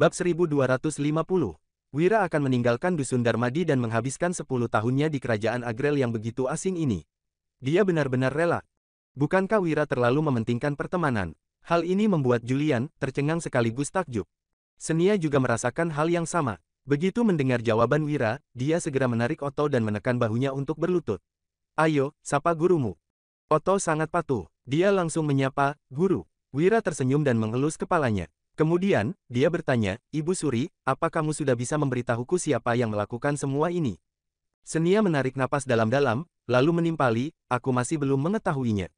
Bab 1250. Wira akan meninggalkan Dusun Darmadi dan menghabiskan 10 tahunnya di kerajaan Agrel yang begitu asing ini. Dia benar-benar rela. Bukankah Wira terlalu mementingkan pertemanan? Hal ini membuat Julian tercengang sekaligus takjub. Senia juga merasakan hal yang sama. Begitu mendengar jawaban Wira, dia segera menarik Otto dan menekan bahunya untuk berlutut. "Ayo, sapa gurumu." Otto sangat patuh. Dia langsung menyapa, "Guru." Wira tersenyum dan mengelus kepalanya. Kemudian, dia bertanya, "Ibu Suri, apa kamu sudah bisa memberitahuku siapa yang melakukan semua ini?" Senia menarik napas dalam-dalam, lalu menimpali, "Aku masih belum mengetahuinya.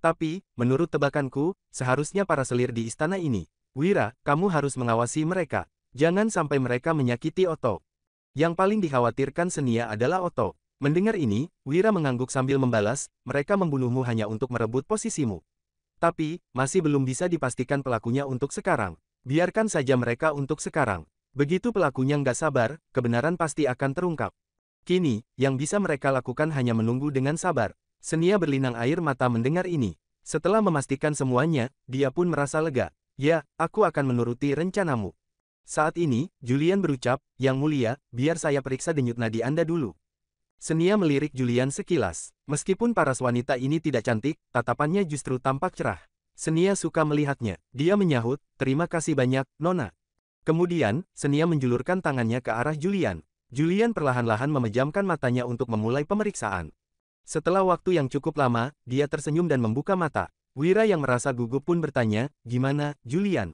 Tapi, menurut tebakanku, seharusnya para selir di istana ini. Wira, kamu harus mengawasi mereka. Jangan sampai mereka menyakiti Otto." Yang paling dikhawatirkan Senia adalah Otto. Mendengar ini, Wira mengangguk sambil membalas, "Mereka membunuhmu hanya untuk merebut posisimu. Tapi, masih belum bisa dipastikan pelakunya untuk sekarang. Biarkan saja mereka untuk sekarang. Begitu pelakunya nggak sabar, kebenaran pasti akan terungkap. Kini, yang bisa mereka lakukan hanya menunggu dengan sabar." Senia berlinang air mata mendengar ini. Setelah memastikan semuanya, dia pun merasa lega. "Ya, aku akan menuruti rencanamu." Saat ini, Julian berucap, "Yang mulia, biar saya periksa denyut nadi Anda dulu." Senia melirik Julian sekilas. Meskipun paras wanita ini tidak cantik, tatapannya justru tampak cerah. Senia suka melihatnya. Dia menyahut, "Terima kasih banyak, Nona." Kemudian, Senia menjulurkan tangannya ke arah Julian. Julian perlahan-lahan memejamkan matanya untuk memulai pemeriksaan. Setelah waktu yang cukup lama, dia tersenyum dan membuka mata. Wira yang merasa gugup pun bertanya, "Gimana, Julian?"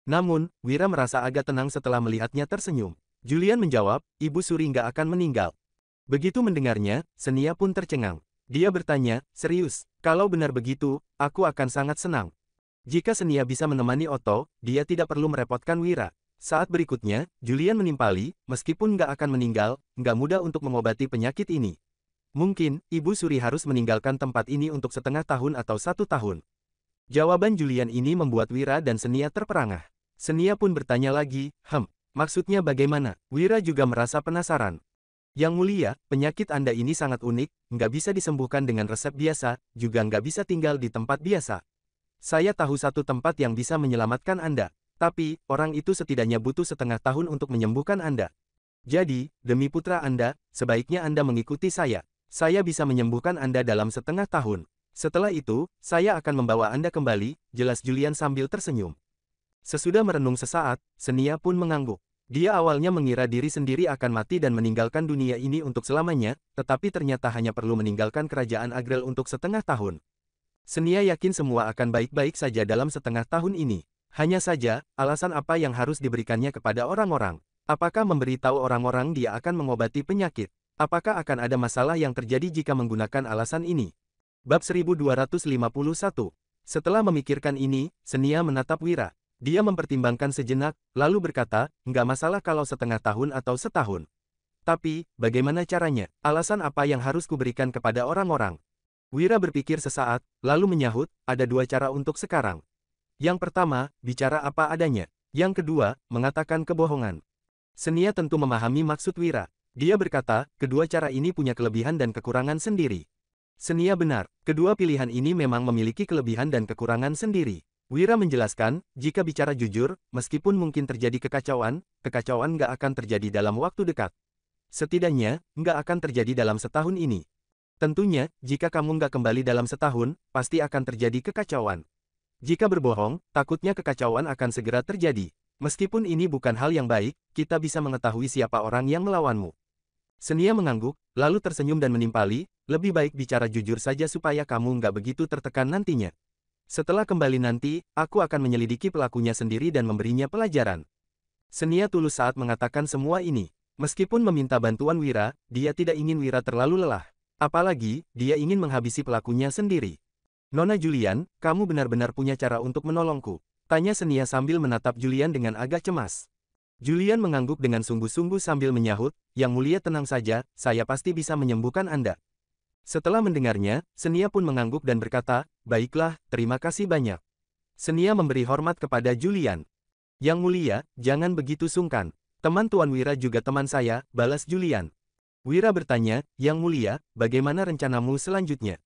Namun, Wira merasa agak tenang setelah melihatnya tersenyum. Julian menjawab, "Ibu Suri nggak akan meninggal." Begitu mendengarnya, Senia pun tercengang. Dia bertanya, "Serius? Kalau benar begitu, aku akan sangat senang." Jika Senia bisa menemani Otto, dia tidak perlu merepotkan Wira. Saat berikutnya, Julian menimpali, "Meskipun nggak akan meninggal, nggak mudah untuk mengobati penyakit ini. Mungkin, Ibu Suri harus meninggalkan tempat ini untuk setengah tahun atau 1 tahun." Jawaban Julian ini membuat Wira dan Senia terperangah. Senia pun bertanya lagi, maksudnya bagaimana?" Wira juga merasa penasaran. "Yang mulia, penyakit Anda ini sangat unik, nggak bisa disembuhkan dengan resep biasa, juga nggak bisa tinggal di tempat biasa. Saya tahu satu tempat yang bisa menyelamatkan Anda, tapi, orang itu setidaknya butuh setengah tahun untuk menyembuhkan Anda. Jadi, demi putra Anda, sebaiknya Anda mengikuti saya. Saya bisa menyembuhkan Anda dalam setengah tahun. Setelah itu, saya akan membawa Anda kembali," jelas Julian sambil tersenyum. Sesudah merenung sesaat, Senia pun mengangguk. Dia awalnya mengira diri sendiri akan mati dan meninggalkan dunia ini untuk selamanya, tetapi ternyata hanya perlu meninggalkan kerajaan Agrel untuk setengah tahun. Senia yakin semua akan baik-baik saja dalam setengah tahun ini. Hanya saja, alasan apa yang harus diberikannya kepada orang-orang? Apakah memberitahu orang-orang dia akan mengobati penyakit? Apakah akan ada masalah yang terjadi jika menggunakan alasan ini? Bab 1251. Setelah memikirkan ini, Senia menatap Wira. Dia mempertimbangkan sejenak, lalu berkata, "Nggak masalah kalau setengah tahun atau setahun. Tapi, bagaimana caranya? Alasan apa yang harus kuberikan kepada orang-orang?" Wira berpikir sesaat, lalu menyahut, "Ada 2 cara untuk sekarang. Yang pertama, bicara apa adanya. Yang kedua, mengatakan kebohongan." Senia tentu memahami maksud Wira. Dia berkata, kedua cara ini punya kelebihan dan kekurangan sendiri. Senia benar, kedua pilihan ini memang memiliki kelebihan dan kekurangan sendiri. Wira menjelaskan, jika bicara jujur, meskipun mungkin terjadi kekacauan nggak akan terjadi dalam waktu dekat. Setidaknya, nggak akan terjadi dalam setahun ini. Tentunya, jika kamu nggak kembali dalam setahun, pasti akan terjadi kekacauan. Jika berbohong, takutnya kekacauan akan segera terjadi. Meskipun ini bukan hal yang baik, kita bisa mengetahui siapa orang yang melawanmu. Senia mengangguk, lalu tersenyum dan menimpali, "Lebih baik bicara jujur saja supaya kamu nggak begitu tertekan nantinya. Setelah kembali nanti, aku akan menyelidiki pelakunya sendiri dan memberinya pelajaran." Senia tulus saat mengatakan semua ini. Meskipun meminta bantuan Wira, dia tidak ingin Wira terlalu lelah. Apalagi, dia ingin menghabisi pelakunya sendiri. "Nona Julian, kamu benar-benar punya cara untuk menolongku?" tanya Senia sambil menatap Julian dengan agak cemas. Julian mengangguk dengan sungguh-sungguh sambil menyahut, "Yang mulia tenang saja, saya pasti bisa menyembuhkan Anda." Setelah mendengarnya, Senia pun mengangguk dan berkata, "Baiklah, terima kasih banyak." Senia memberi hormat kepada Julian. "Yang mulia, jangan begitu sungkan. Teman Tuan Wira juga teman saya," balas Julian. Wira bertanya, "Yang mulia, bagaimana rencanamu selanjutnya?"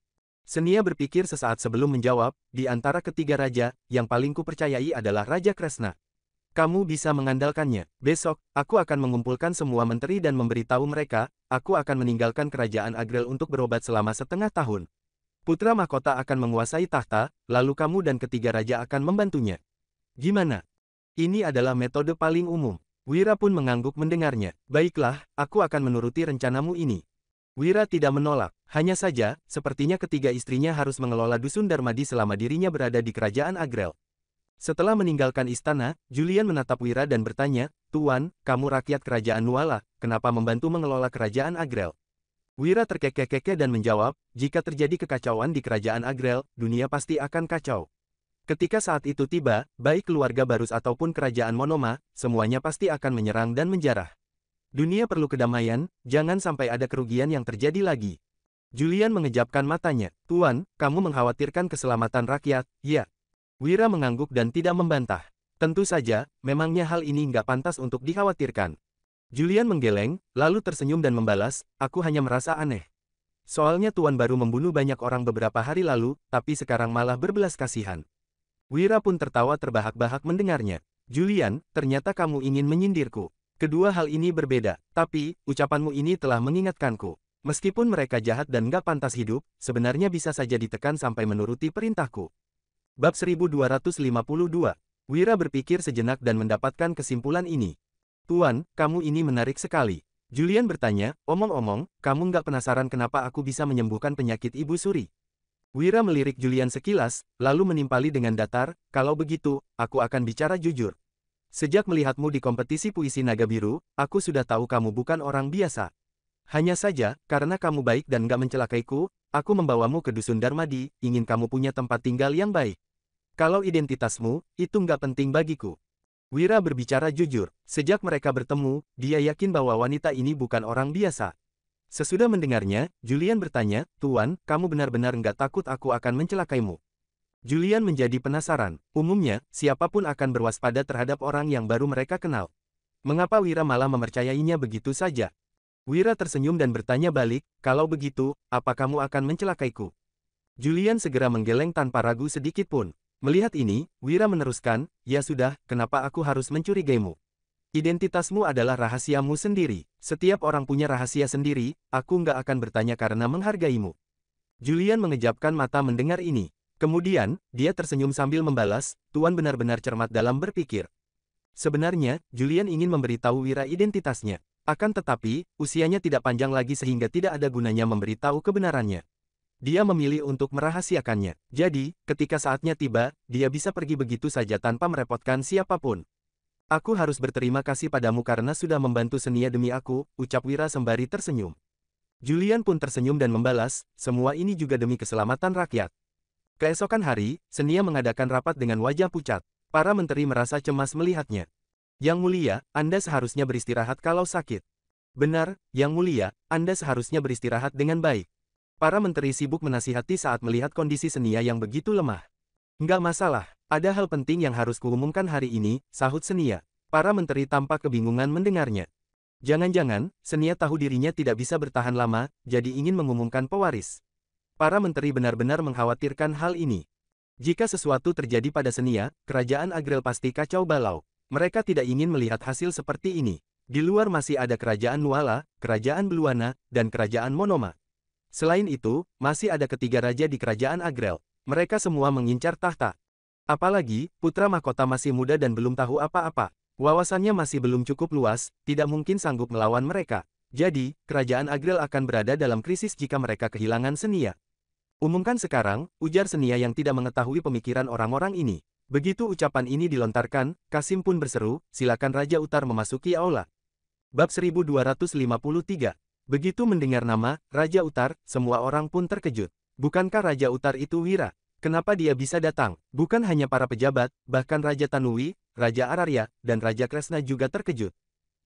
Senia berpikir sesaat sebelum menjawab, "Di antara ketiga raja, yang paling kupercayai adalah Raja Kresna. Kamu bisa mengandalkannya. Besok, aku akan mengumpulkan semua menteri dan memberitahu mereka, aku akan meninggalkan kerajaan Agrel untuk berobat selama setengah tahun. Putra mahkota akan menguasai tahta, lalu kamu dan ketiga raja akan membantunya. Gimana? Ini adalah metode paling umum. Wira pun mengangguk mendengarnya. Baiklah, aku akan menuruti rencanamu ini. Wira tidak menolak. Hanya saja, sepertinya ketiga istrinya harus mengelola dusun Darmadi selama dirinya berada di kerajaan Agrel. Setelah meninggalkan istana, Julian menatap Wira dan bertanya, Tuan, kamu rakyat kerajaan Nuala, kenapa membantu mengelola kerajaan Agrel? Wira terkekeh-kekeh dan menjawab, jika terjadi kekacauan di kerajaan Agrel, dunia pasti akan kacau. Ketika saat itu tiba, baik keluarga Barus ataupun kerajaan Monoma, semuanya pasti akan menyerang dan menjarah. Dunia perlu kedamaian, jangan sampai ada kerugian yang terjadi lagi. Julian mengejapkan matanya, Tuan, kamu mengkhawatirkan keselamatan rakyat, ya. Wira mengangguk dan tidak membantah. Tentu saja, memangnya hal ini nggak pantas untuk dikhawatirkan. Julian menggeleng, lalu tersenyum dan membalas, aku hanya merasa aneh. Soalnya Tuan baru membunuh banyak orang beberapa hari lalu, tapi sekarang malah berbelas kasihan. Wira pun tertawa terbahak-bahak mendengarnya. Julian, ternyata kamu ingin menyindirku. Kedua hal ini berbeda, tapi, ucapanmu ini telah mengingatkanku. Meskipun mereka jahat dan nggak pantas hidup, sebenarnya bisa saja ditekan sampai menuruti perintahku. Bab 1252. Wira berpikir sejenak dan mendapatkan kesimpulan ini. Tuan, kamu ini menarik sekali. Julian bertanya, omong-omong, kamu nggak penasaran kenapa aku bisa menyembuhkan penyakit Ibu Suri? Wira melirik Julian sekilas, lalu menimpali dengan datar, kalau begitu, aku akan bicara jujur. Sejak melihatmu di kompetisi puisi Naga Biru, aku sudah tahu kamu bukan orang biasa. Hanya saja, karena kamu baik dan nggak mencelakaiku, aku membawamu ke Dusun Darmadi, ingin kamu punya tempat tinggal yang baik. Kalau identitasmu, itu nggak penting bagiku. Wira berbicara jujur. Sejak mereka bertemu, dia yakin bahwa wanita ini bukan orang biasa. Sesudah mendengarnya, Julian bertanya, Tuan, kamu benar-benar nggak takut aku akan mencelakaimu? Julian menjadi penasaran. Umumnya, siapapun akan berwaspada terhadap orang yang baru mereka kenal. Mengapa Wira malah mempercayainya begitu saja? Wira tersenyum dan bertanya balik, kalau begitu, apa kamu akan mencelakaiku? Julian segera menggeleng tanpa ragu sedikit pun. Melihat ini, Wira meneruskan, ya sudah, kenapa aku harus mencurigaimu? Identitasmu adalah rahasiamu sendiri. Setiap orang punya rahasia sendiri, aku nggak akan bertanya karena menghargaimu. Julian mengejapkan mata mendengar ini. Kemudian, dia tersenyum sambil membalas, Tuan benar-benar cermat dalam berpikir. Sebenarnya, Julian ingin memberitahu Wira identitasnya. Akan tetapi, usianya tidak panjang lagi sehingga tidak ada gunanya memberitahu kebenarannya. Dia memilih untuk merahasiakannya. Jadi, ketika saatnya tiba, dia bisa pergi begitu saja tanpa merepotkan siapapun. Aku harus berterima kasih padamu karena sudah membantu Senia demi aku, ucap Wira sembari tersenyum. Julian pun tersenyum dan membalas, semua ini juga demi keselamatan rakyat. Keesokan hari, Senia mengadakan rapat dengan wajah pucat. Para menteri merasa cemas melihatnya. Yang mulia, Anda seharusnya beristirahat kalau sakit. Benar, Yang mulia, Anda seharusnya beristirahat dengan baik. Para menteri sibuk menasihati saat melihat kondisi Senia yang begitu lemah. Nggak masalah, ada hal penting yang harus kuumumkan hari ini, sahut Senia. Para menteri tampak kebingungan mendengarnya. Jangan-jangan, Senia tahu dirinya tidak bisa bertahan lama, jadi ingin mengumumkan pewaris. Para menteri benar-benar mengkhawatirkan hal ini. Jika sesuatu terjadi pada Senia, kerajaan Agrel pasti kacau balau. Mereka tidak ingin melihat hasil seperti ini. Di luar masih ada kerajaan Nuala, kerajaan Beluana, dan kerajaan Monoma. Selain itu, masih ada ketiga raja di kerajaan Agrel. Mereka semua mengincar tahta. Apalagi, putra mahkota masih muda dan belum tahu apa-apa. Wawasannya masih belum cukup luas, tidak mungkin sanggup melawan mereka. Jadi, kerajaan Agrel akan berada dalam krisis jika mereka kehilangan Senia. Umumkan sekarang, ujar Senia yang tidak mengetahui pemikiran orang-orang ini. Begitu ucapan ini dilontarkan, Kasim pun berseru, silakan Raja Utar memasuki aula. Bab 1253. Begitu mendengar nama, Raja Utar, semua orang pun terkejut. Bukankah Raja Utar itu Wira? Kenapa dia bisa datang? Bukan hanya para pejabat, bahkan Raja Tanui, Raja Ararya, dan Raja Kresna juga terkejut.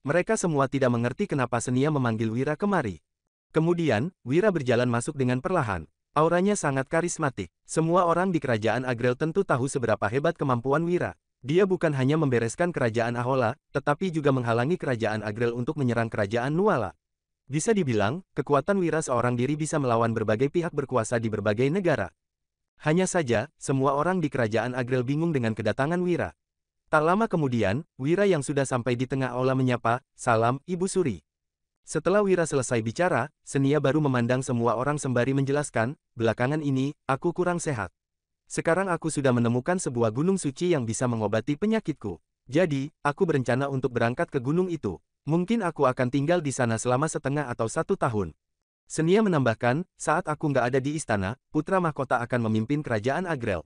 Mereka semua tidak mengerti kenapa Senia memanggil Wira kemari. Kemudian, Wira berjalan masuk dengan perlahan. Auranya sangat karismatik. Semua orang di kerajaan Agrel tentu tahu seberapa hebat kemampuan Wira. Dia bukan hanya membereskan kerajaan Ahola, tetapi juga menghalangi kerajaan Agrel untuk menyerang kerajaan Nuala. Bisa dibilang, kekuatan Wira seorang diri bisa melawan berbagai pihak berkuasa di berbagai negara. Hanya saja, semua orang di kerajaan Agrel bingung dengan kedatangan Wira. Tak lama kemudian, Wira yang sudah sampai di tengah aula menyapa, "Salam, Ibu Suri." Setelah Wira selesai bicara, Senia baru memandang semua orang sembari menjelaskan, "Belakangan ini, aku kurang sehat. Sekarang aku sudah menemukan sebuah gunung suci yang bisa mengobati penyakitku. Jadi, aku berencana untuk berangkat ke gunung itu. Mungkin aku akan tinggal di sana selama setengah atau 1 tahun." Senia menambahkan, "Saat aku nggak ada di istana, putra mahkota akan memimpin kerajaan Agrel.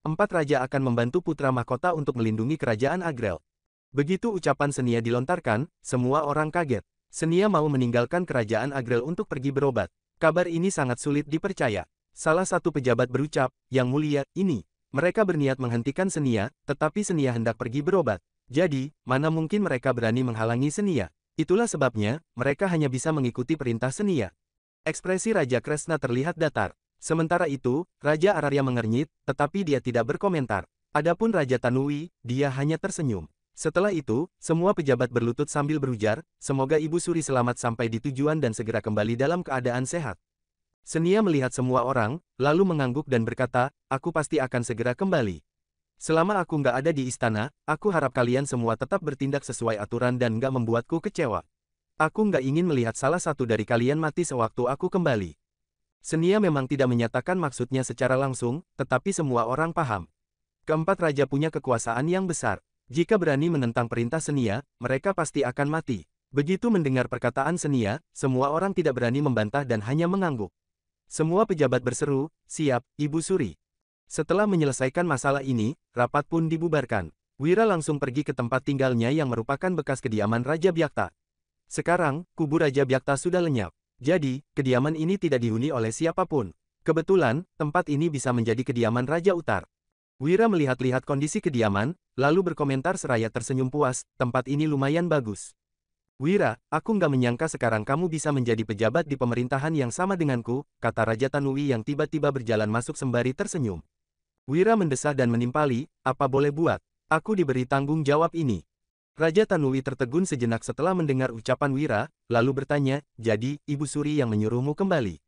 4 raja akan membantu putra mahkota untuk melindungi kerajaan Agrel." Begitu ucapan Senia dilontarkan, semua orang kaget. Senia mau meninggalkan kerajaan Agrel untuk pergi berobat. Kabar ini sangat sulit dipercaya. Salah satu pejabat berucap, "Yang mulia, ini. Mereka berniat menghentikan Senia, tetapi Senia hendak pergi berobat. Jadi, mana mungkin mereka berani menghalangi Senia? Itulah sebabnya, mereka hanya bisa mengikuti perintah Senia." Ekspresi Raja Kresna terlihat datar. Sementara itu, Raja Ararya mengernyit, tetapi dia tidak berkomentar. Adapun Raja Tanui, dia hanya tersenyum. Setelah itu, semua pejabat berlutut sambil berujar, "Semoga Ibu Suri selamat sampai di tujuan dan segera kembali dalam keadaan sehat." Senia melihat semua orang, lalu mengangguk dan berkata, "Aku pasti akan segera kembali. Selama aku nggak ada di istana, aku harap kalian semua tetap bertindak sesuai aturan dan nggak membuatku kecewa. Aku nggak ingin melihat salah satu dari kalian mati sewaktu aku kembali." Senia memang tidak menyatakan maksudnya secara langsung, tetapi semua orang paham. Keempat raja punya kekuasaan yang besar. Jika berani menentang perintah Senia, mereka pasti akan mati. Begitu mendengar perkataan Senia, semua orang tidak berani membantah dan hanya mengangguk. Semua pejabat berseru, "Siap, Ibu Suri." Setelah menyelesaikan masalah ini, rapat pun dibubarkan. Wira langsung pergi ke tempat tinggalnya yang merupakan bekas kediaman Raja Byakta. Sekarang, kubur Raja Byakta sudah lenyap. Jadi, kediaman ini tidak dihuni oleh siapapun. Kebetulan, tempat ini bisa menjadi kediaman Raja Utar. Wira melihat-lihat kondisi kediaman, lalu berkomentar seraya tersenyum puas, "Tempat ini lumayan bagus." "Wira, aku nggak menyangka sekarang kamu bisa menjadi pejabat di pemerintahan yang sama denganku," kata Raja Tanui yang tiba-tiba berjalan masuk sembari tersenyum. Wira mendesah dan menimpali, "Apa boleh buat? Aku diberi tanggung jawab ini." Raja Tanui tertegun sejenak setelah mendengar ucapan Wira, lalu bertanya, "Jadi, Ibu Suri yang menyuruhmu kembali?"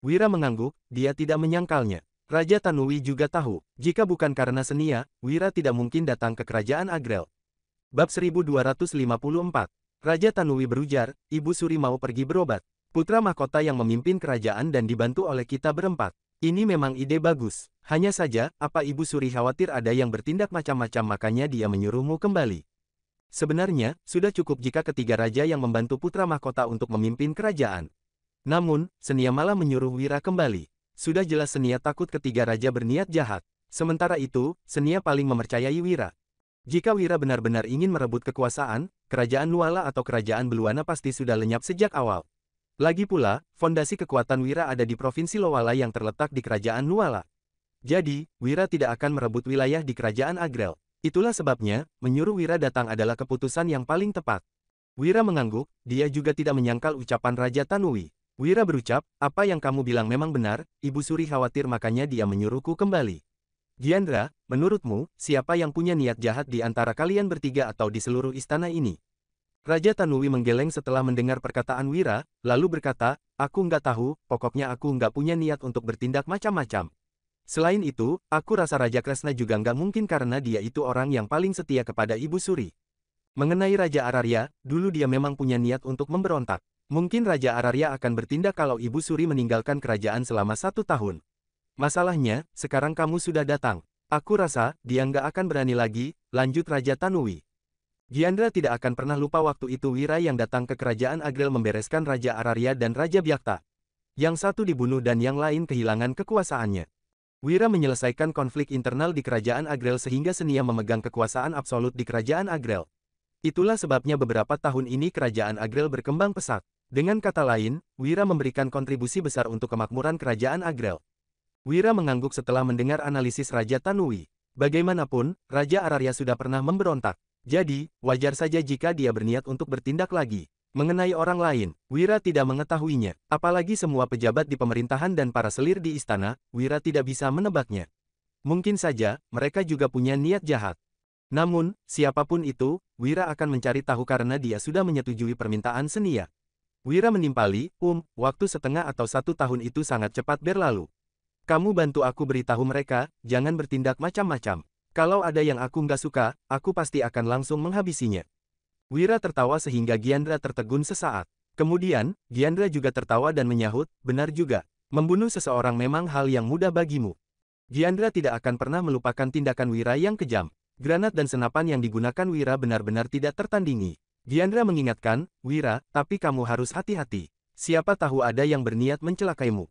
Wira mengangguk, dia tidak menyangkalnya. Raja Tanui juga tahu, jika bukan karena Senia, Wira tidak mungkin datang ke kerajaan Agrel. Bab 1254. Raja Tanui berujar, "Ibu Suri mau pergi berobat. Putra mahkota yang memimpin kerajaan dan dibantu oleh kita berempat. Ini memang ide bagus. Hanya saja, apa Ibu Suri khawatir ada yang bertindak macam-macam makanya dia menyuruhmu kembali?" Sebenarnya, sudah cukup jika ketiga raja yang membantu putra mahkota untuk memimpin kerajaan. Namun, Senia malah menyuruh Wira kembali. Sudah jelas Senia takut ketiga raja berniat jahat. Sementara itu, Senia paling mempercayai Wira. Jika Wira benar-benar ingin merebut kekuasaan, kerajaan Nuala atau kerajaan Beluana pasti sudah lenyap sejak awal. Lagi pula, fondasi kekuatan Wira ada di Provinsi Lowala yang terletak di kerajaan Nuala. Jadi, Wira tidak akan merebut wilayah di kerajaan Agrel. Itulah sebabnya, menyuruh Wira datang adalah keputusan yang paling tepat. Wira mengangguk, dia juga tidak menyangkal ucapan Raja Tanui. Wira berucap, "Apa yang kamu bilang memang benar, Ibu Suri khawatir makanya dia menyuruhku kembali." "Gyandra, menurutmu, siapa yang punya niat jahat di antara kalian bertiga atau di seluruh istana ini?" Raja Tanui menggeleng setelah mendengar perkataan Wira, lalu berkata, "Aku nggak tahu, pokoknya aku nggak punya niat untuk bertindak macam-macam. Selain itu, aku rasa Raja Kresna juga nggak mungkin karena dia itu orang yang paling setia kepada Ibu Suri. Mengenai Raja Ararya, dulu dia memang punya niat untuk memberontak. Mungkin Raja Ararya akan bertindak kalau Ibu Suri meninggalkan kerajaan selama 1 tahun. Masalahnya, sekarang kamu sudah datang. Aku rasa, dia nggak akan berani lagi," lanjut Raja Tanui. Gyandra tidak akan pernah lupa waktu itu Wira yang datang ke kerajaan Agrel membereskan Raja Ararya dan Raja Byakta. Yang satu dibunuh dan yang lain kehilangan kekuasaannya. Wira menyelesaikan konflik internal di kerajaan Agrel sehingga Senia memegang kekuasaan absolut di kerajaan Agrel. Itulah sebabnya beberapa tahun ini kerajaan Agrel berkembang pesat. Dengan kata lain, Wira memberikan kontribusi besar untuk kemakmuran kerajaan Agrel. Wira mengangguk setelah mendengar analisis Raja Tanui. Bagaimanapun, Raja Ararya sudah pernah memberontak. Jadi, wajar saja jika dia berniat untuk bertindak lagi. Mengenai orang lain, Wira tidak mengetahuinya. Apalagi semua pejabat di pemerintahan dan para selir di istana, Wira tidak bisa menebaknya. Mungkin saja, mereka juga punya niat jahat. Namun, siapapun itu, Wira akan mencari tahu karena dia sudah menyetujui permintaan Senia. Wira menimpali, waktu setengah atau 1 tahun itu sangat cepat berlalu. Kamu bantu aku beritahu mereka, jangan bertindak macam-macam. Kalau ada yang aku nggak suka, aku pasti akan langsung menghabisinya. Wira tertawa sehingga Gyandra tertegun sesaat. Kemudian, Gyandra juga tertawa dan menyahut, benar juga. Membunuh seseorang memang hal yang mudah bagimu. Gyandra tidak akan pernah melupakan tindakan Wira yang kejam. Granat dan senapan yang digunakan Wira benar-benar tidak tertandingi. Gyandra mengingatkan, Wira, tapi kamu harus hati-hati. Siapa tahu ada yang berniat mencelakaimu.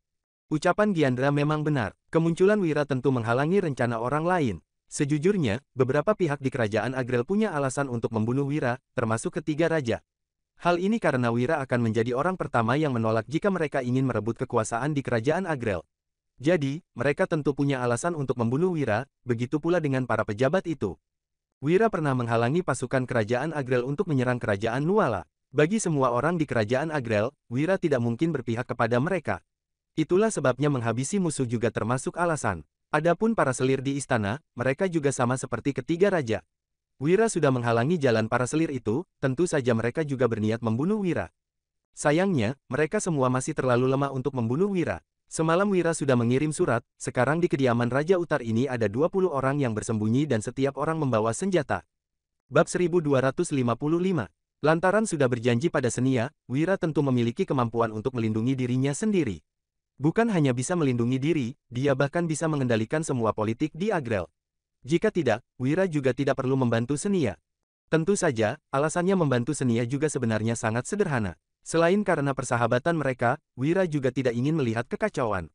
Ucapan Gyandra memang benar. Kemunculan Wira tentu menghalangi rencana orang lain. Sejujurnya, beberapa pihak di kerajaan Agrel punya alasan untuk membunuh Wira, termasuk ketiga raja. Hal ini karena Wira akan menjadi orang pertama yang menolak jika mereka ingin merebut kekuasaan di kerajaan Agrel. Jadi, mereka tentu punya alasan untuk membunuh Wira, begitu pula dengan para pejabat itu. Wira pernah menghalangi pasukan kerajaan Agrel untuk menyerang kerajaan Nuala. Bagi semua orang di kerajaan Agrel, Wira tidak mungkin berpihak kepada mereka. Itulah sebabnya menghabisi musuh juga termasuk alasan. Adapun para selir di istana, mereka juga sama seperti ketiga raja. Wira sudah menghalangi jalan para selir itu, tentu saja mereka juga berniat membunuh Wira. Sayangnya, mereka semua masih terlalu lemah untuk membunuh Wira. Semalam Wira sudah mengirim surat, sekarang di kediaman Raja Utar ini ada 20 orang yang bersembunyi dan setiap orang membawa senjata. Bab 1255. Lantaran sudah berjanji pada Senia, Wira tentu memiliki kemampuan untuk melindungi dirinya sendiri. Bukan hanya bisa melindungi diri, dia bahkan bisa mengendalikan semua politik di Agrel. Jika tidak, Wira juga tidak perlu membantu Senia. Tentu saja, alasannya membantu Senia juga sebenarnya sangat sederhana. Selain karena persahabatan mereka, Wira juga tidak ingin melihat kekacauan.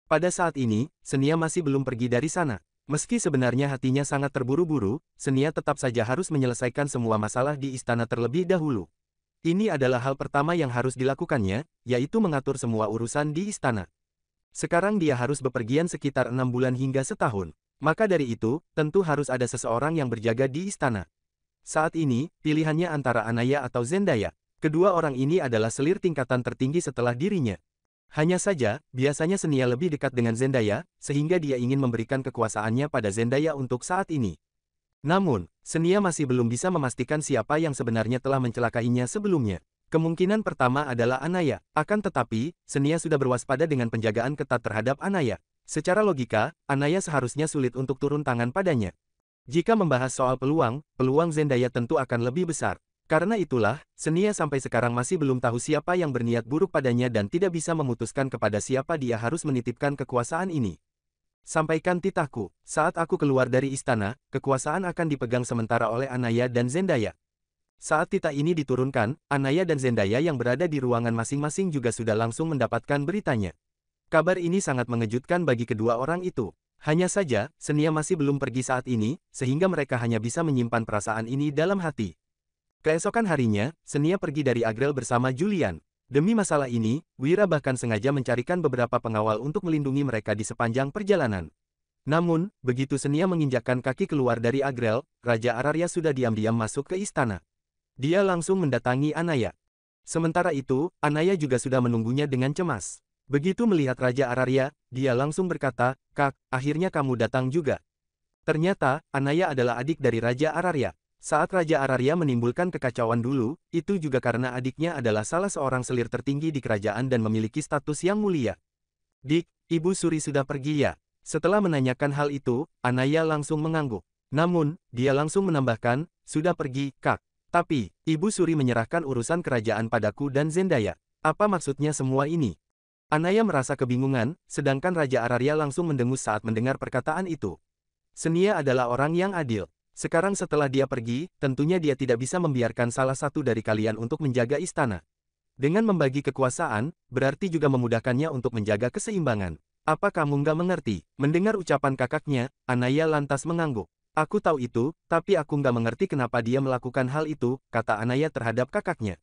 Pada saat ini, Senia masih belum pergi dari sana. Meski sebenarnya hatinya sangat terburu-buru, Senia tetap saja harus menyelesaikan semua masalah di istana terlebih dahulu. Ini adalah hal pertama yang harus dilakukannya, yaitu mengatur semua urusan di istana. Sekarang dia harus bepergian sekitar 6 bulan hingga setahun. Maka dari itu, tentu harus ada seseorang yang berjaga di istana. Saat ini, pilihannya antara Anaya atau Zendaya. Kedua orang ini adalah selir tingkatan tertinggi setelah dirinya. Hanya saja, biasanya Senia lebih dekat dengan Zendaya, sehingga dia ingin memberikan kekuasaannya pada Zendaya untuk saat ini. Namun, Senia masih belum bisa memastikan siapa yang sebenarnya telah mencelakainya sebelumnya. Kemungkinan pertama adalah Anaya, akan tetapi, Senia sudah berwaspada dengan penjagaan ketat terhadap Anaya. Secara logika, Anaya seharusnya sulit untuk turun tangan padanya. Jika membahas soal peluang Zendaya tentu akan lebih besar. Karena itulah, Senia sampai sekarang masih belum tahu siapa yang berniat buruk padanya dan tidak bisa memutuskan kepada siapa dia harus menitipkan kekuasaan ini. Sampaikan titahku, saat aku keluar dari istana, kekuasaan akan dipegang sementara oleh Anaya dan Zendaya. Saat titah ini diturunkan, Anaya dan Zendaya yang berada di ruangan masing-masing juga sudah langsung mendapatkan beritanya. Kabar ini sangat mengejutkan bagi kedua orang itu. Hanya saja, Senia masih belum pergi saat ini, sehingga mereka hanya bisa menyimpan perasaan ini dalam hati. Keesokan harinya, Senia pergi dari Agrel bersama Julian. Demi masalah ini, Wira bahkan sengaja mencarikan beberapa pengawal untuk melindungi mereka di sepanjang perjalanan. Namun, begitu Senia menginjakkan kaki keluar dari Agrel, Raja Araria sudah diam-diam masuk ke istana. Dia langsung mendatangi Anaya. Sementara itu, Anaya juga sudah menunggunya dengan cemas. Begitu melihat Raja Araria, dia langsung berkata, "Kak, akhirnya kamu datang juga." Ternyata, Anaya adalah adik dari Raja Araria. Saat Raja Araria menimbulkan kekacauan dulu, itu juga karena adiknya adalah salah seorang selir tertinggi di kerajaan dan memiliki status yang mulia. "Dik, Ibu Suri sudah pergi ya?" Setelah menanyakan hal itu, Anaya langsung mengangguk. Namun, dia langsung menambahkan, "Sudah pergi, Kak. Tapi, Ibu Suri menyerahkan urusan kerajaan padaku dan Zendaya. Apa maksudnya semua ini?" Anaya merasa kebingungan, sedangkan Raja Araria langsung mendengus saat mendengar perkataan itu. Senia adalah orang yang adil. Sekarang setelah dia pergi, tentunya dia tidak bisa membiarkan salah satu dari kalian untuk menjaga istana. Dengan membagi kekuasaan, berarti juga memudahkannya untuk menjaga keseimbangan. "Apa kamu nggak mengerti?" Mendengar ucapan kakaknya, Anaya lantas mengangguk. "Aku tahu itu, tapi aku nggak mengerti kenapa dia melakukan hal itu," kata Anaya terhadap kakaknya.